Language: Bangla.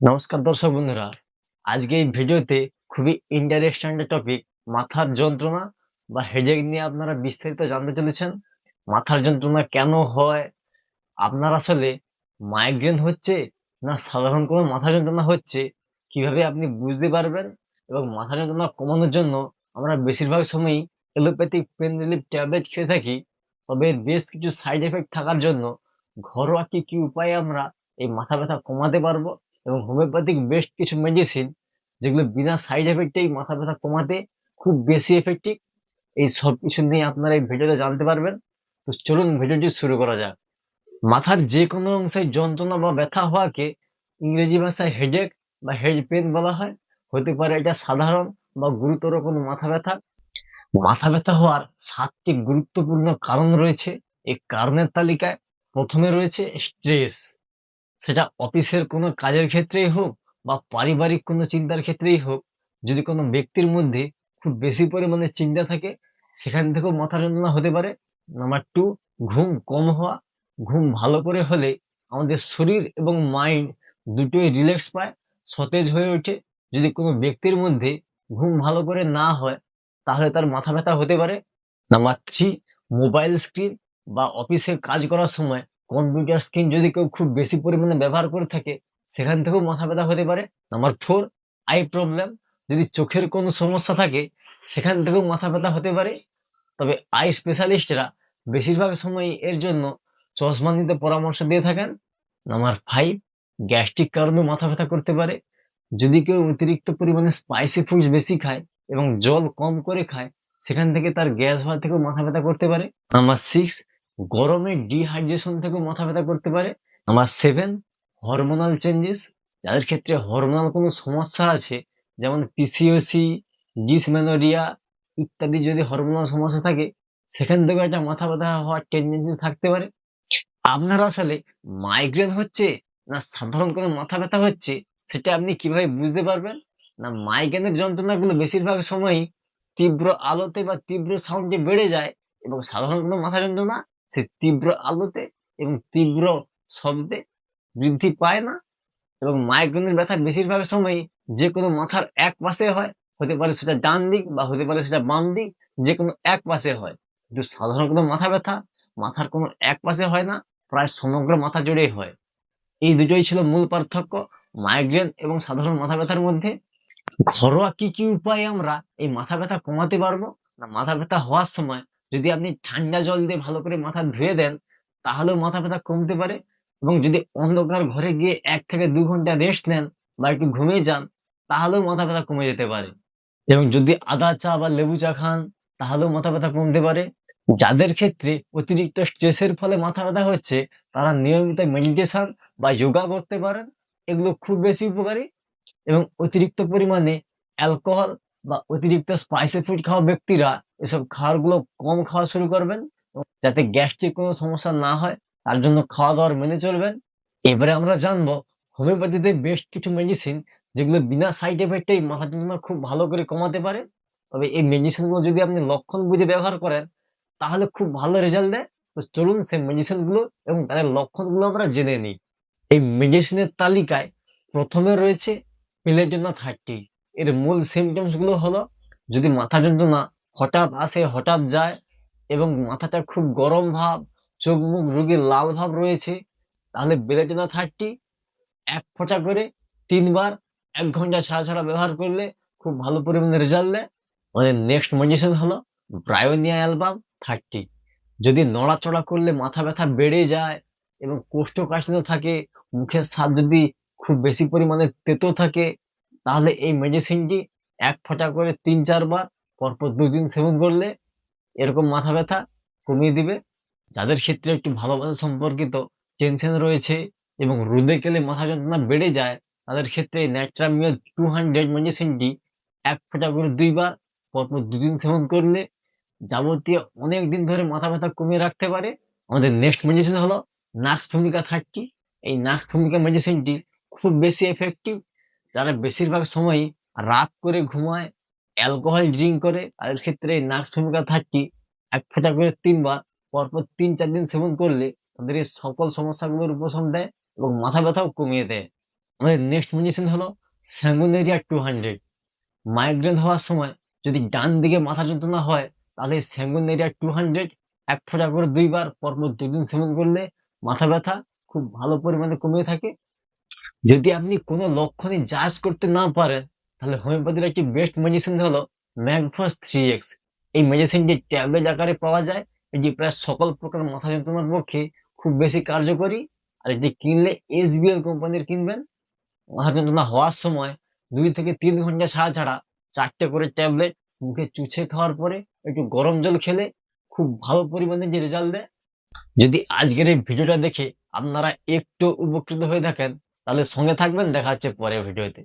নমস্কার দর্শক বন্ধুরা, আজকে এই ভিডিওতে খুবই ইন্টারেস্টিং একটা টপিক, মাথার যন্ত্রণা বা হেডেক নিয়ে আপনারা বিস্তারিত জানতে চলেছেন। মাথার যন্ত্রণা কেন হয়, আপনার আসলে মাইগ্রেন হচ্ছে না সাধারণ কোনো মাথা যন্ত্রণা হচ্ছে, কিভাবে আপনি বুঝতে পারবেন। এবং মাথা যন্ত্রণা কমানোর জন্য আমরা বেশিরভাগ সময়ই এলোপ্যাথিক পেন রিলিফ ট্যাবলেট খেয়ে থাকি, তবে এর বেশ কিছু সাইড এফেক্ট থাকার জন্য ঘরোয়া কি কি উপায়ে আমরা এই মাথা ব্যথা কমাতে পারবো, এবং হোমিওপ্যাথিক বেস্ট কিছু মেডিসিন যেগুলো বিনা সাইড এফেক্টেই মাথা ব্যথা কমাতে খুব বেশি এফেক্টিভ, এই সব কিছু নিয়ে আপনারা এই ভিডিওতে জানতে পারবেন। তো চলুন ভিডিওটি শুরু করা যাক। মাথার যে কোনো অংশে যন্ত্রণা বা ব্যথা হওয়াকে ইংরেজি ভাষায় হেডেক বা হেড পেন বলা হয়। হতে পারে এটা সাধারণ বা গুরুতর কোনো মাথা ব্যথা। মাথা ব্যথা হওয়ার 7টি গুরুত্বপূর্ণ কারণ রয়েছে। এই কারণের তালিকায় প্রথমে রয়েছে স্ট্রেস। সেটা অফিসের কোনো কাজের ক্ষেত্রেই হোক বা পারিবারিক কোনো চিন্তার ক্ষেত্রেই হোক, যদি কোনো ব্যক্তির মধ্যে খুব বেশি পরিমাণে চিন্তা থাকে, সেখান থেকেও মাথা যন্ত্রণা হতে পারে। নাম্বার 2, ঘুম কম হওয়া। ঘুম ভালো করে হলে আমাদের শরীর এবং মাইন্ড দুটোই রিল্যাক্স পায়, সতেজ হয়ে ওঠে। যদি কোনো ব্যক্তির মধ্যে ঘুম ভালো করে না হয়, তাহলে তার মাথা ব্যথা হতে পারে। নাম্বার 3, মোবাইল স্ক্রিন বা অফিসে কাজ করার সময় কম্পিউটার স্ক্রিন যদি কেউ খুব বেশি পরিমাণে ব্যবহার করে থাকে, সেখান থেকেও মাথা ব্যথা হতে পারে। Number 4, I problem. যদি চোখের কোনো সমস্যা থাকে, সেখান থেকেও মাথা ব্যথা হতে পারে। তবে আই স্পেশালিস্টরা বেশিরভাগ সময় এর জন্য চশমা নিতে পরামর্শ দিয়ে থাকেন। নাম্বার 5, গ্যাস্ট্রিক কারণেও মাথা ব্যথা করতে পারে। যদি কেউ অতিরিক্ত পরিমাণে স্পাইসি ফুডস বেশি খায় এবং জল কম করে খায়, সেখান থেকে তার গ্যাস হওয়া থেকেও মাথা ব্যথা করতে পারে। নাম্বার 6, গরমে ডিহাইড্রেশন থেকেও মাথা ব্যথা করতে পারে। Number 7, hormonal changes. যাদের ক্ষেত্রে হরমোনাল কোনো সমস্যা আছে, যেমন পিসিওসি, ডিসমেনোরিয়া ইত্যাদি, যদি হরমোনাল সমস্যা থাকে, সেখান থেকেও একটা মাথা ব্যথা হওয়ার টেন্ডেন্সি থাকতে পারে। আপনার আসলে মাইগ্রেন হচ্ছে না সাধারণ কোনো মাথা ব্যথা হচ্ছে, সেটা আপনি কিভাবে বুঝতে পারবেন? না, মাইগ্রেনের যন্ত্রণাগুলো বেশিরভাগ সময়ই তীব্র আলোতে বা তীব্র সাউন্ডে বেড়ে যায়, এবং সাধারণ কোনো মাথা যন্ত্রণা সে তীব্র আলোতে এবং তীব্র শব্দে বৃদ্ধি পায় না। এবং মাইগ্রেনের ব্যথা বেশিরভাগ সময়ই যে কোনো মাথার এক পাশে হয়, হতে পারে সেটা ডান দিক বা হতে পারে সেটা বাম দিক, যে কোনো এক পাশে হয়। কিন্তু সাধারণ কোনো মাথা ব্যথা মাথার কোনো এক পাশে হয় না, প্রায় সমগ্র মাথা জুড়েই হয়। এই দুটোই ছিল মূল পার্থক্য মাইগ্রেন এবং সাধারণ মাথা ব্যথার মধ্যে। ঘরোয়া কি কি উপায়ে আমরা এই মাথা ব্যথা কমাতে পারবো? না, মাথা ব্যথা হওয়ার সময় যদি আপনি ঠান্ডা জল দিয়ে ভালো করে মাথা ধুয়ে দেন, তাহলেও মাথা ব্যথা কমতে পারে। এবং যদি অন্ধকার ঘরে গিয়ে 1 থেকে 2 ঘন্টা রেস্ট নেন বা একটু ঘুমিয়ে যান, তাহলেও মাথা ব্যথা কমে যেতে পারে। এবং যদি আদা চা বা লেবু চা খান, তাহলেও মাথা ব্যথা কমতে পারে। যাদের ক্ষেত্রে অতিরিক্ত স্ট্রেসের ফলে মাথা ব্যথা হচ্ছে, তারা নিয়মিত মেডিটেশন বা যোগা করতে পারেন। এগুলো খুব বেশি উপকারী। এবং অতিরিক্ত পরিমাণে অ্যালকোহল বা অতিরিক্ত স্পাইসি ফুড খাওয়া ব্যক্তিরা এসব খাবারগুলো কম খাওয়া শুরু করবেন, এবং যাতে গ্যাস্ট্রিক কোনো সমস্যা না হয়, তার জন্য খাওয়া দাওয়ার মেনে চলবেন। এবারে আমরা জানবো হোমিওপ্যাথিতে বেস্ট কিছু মেডিসিন, যেগুলো বিনা সাইড এফেক্টেই মাথা যন্ত্রণা খুব ভালো করে কমাতে পারে। তবে এই মেডিসিনগুলো যদি আপনি লক্ষণ বুঝে ব্যবহার করেন, তাহলে খুব ভালো রেজাল্ট দেয়। তো চলুন সেই মেডিসিনগুলো এবং তাদের লক্ষণগুলো আমরা জেনে নিই। এই মেডিসিনের তালিকায় প্রথমে রয়েছে পেলেটিনা 30। এর মূল সিমটমস গুলো হলো, যদি মাথা যন্ত্রণা হঠাৎ আসে হঠাৎ যায় এবং মাথাটা খুব গরম ভাব, চোখ মুখ রোগীর লাল ভাব রয়েছে, তাহলে বেলেটিনা 30 1 ফোঁটা করে 3 বার 1 ঘন্টা ছাড়া ছাড়া ব্যবহার করলে খুব ভালো পরিমাণে রেজাল্ট দেয়। আমাদের নেক্সট মেডিসিন হলো ব্রায়োনিয়া অ্যালবাম 30। যদি নড়াচড়া করলে মাথা ব্যথা বেড়ে যায় এবং কোষ্ঠকাঠিন্য থাকে, মুখের স্বাদ যদি খুব বেশি পরিমাণে তেতো থাকে, তাহলে এই মেডিসিনটি 1 ফোঁটা করে 3-4 বার পরপর 2 দিন সেবন করলে এরকম মাথা ব্যথা কমিয়ে দিবে। যাদের ক্ষেত্রে একটু ভালোবাসা সম্পর্কিত টেনশন রয়েছে এবং রোদে গেলে মাথা যন্ত্রণা বেড়ে যায়, তাদের ক্ষেত্রে ন্যাট্রামিও 200 মেডিসিনটি 1 ফোঁটা করে 2 বার পরপর 2 দিন সেবন করলে যাবতীয় অনেক দিন ধরে মাথা ব্যথা কমিয়ে রাখতে পারে। আমাদের নেক্সট মেডিসিন হলো নাক্স ভূমিকা 30। এই নাক্স ভূমিকা মেডিসিনটি খুব বেশি এফেক্টিভ। যারা বেশিরভাগ সময়ই রাত করে ঘুমায়, অ্যালকোহল ড্রিঙ্ক করে, তাদের ক্ষেত্রে এই নাক্স ভূমিকা 30 1 ফোঁটা করে 3 বার পরপর 3-4 দিন সেবন করলে তাদের এই সকল সমস্যাগুলোর উপশম দেয় এবং মাথা ব্যথাও কমিয়ে দেয়। আমাদের নেক্সট মেডিসিন হলো স্যাঙ্গুনেরিয়া 200। মাইগ্রেন হওয়ার সময় যদি ডান দিকে মাথা যন্ত্রণা হয়, তাহলে স্যাঙ্গুনেরিয়া 200 এক ফোঁটা করে 2 বার পরপর 2 দিন সেবন করলে মাথা ব্যথা খুব ভালো পরিমাণে কমে থাকে। যদি আপনি কোনো লক্ষণই জাজ করতে না পারেন, তাহলে হোমিওপ্যাথির একটি বেস্ট মেডিসিন হলো ম্যাগফস 3x। এই মেডিসিনটি ট্যাবলেট আকারে পাওয়া যায়। এটি প্রায় সকল প্রকার মাথা যন্ত্রণার পক্ষে খুব বেশি কার্যকরী। আর এটি কিনলে এসবিএল কোম্পানির কিনবেন। মাথা যন্ত্রণা হওয়ার সময় 2 থেকে 3 ঘন্টা ছাড়া ছাড়া 4টে করে ট্যাবলেট মুখে চুষে খাওয়ার পরে একটু গরম জল খেলে খুব ভালো পরিমাণে যে রেজাল্ট দেয়। যদি আজকের এই ভিডিওটা দেখে আপনারা একটু উপকৃত হয়ে থাকেন, তাহলে সঙ্গে থাকবেন। দেখা হচ্ছে পরের ভিডিওতে।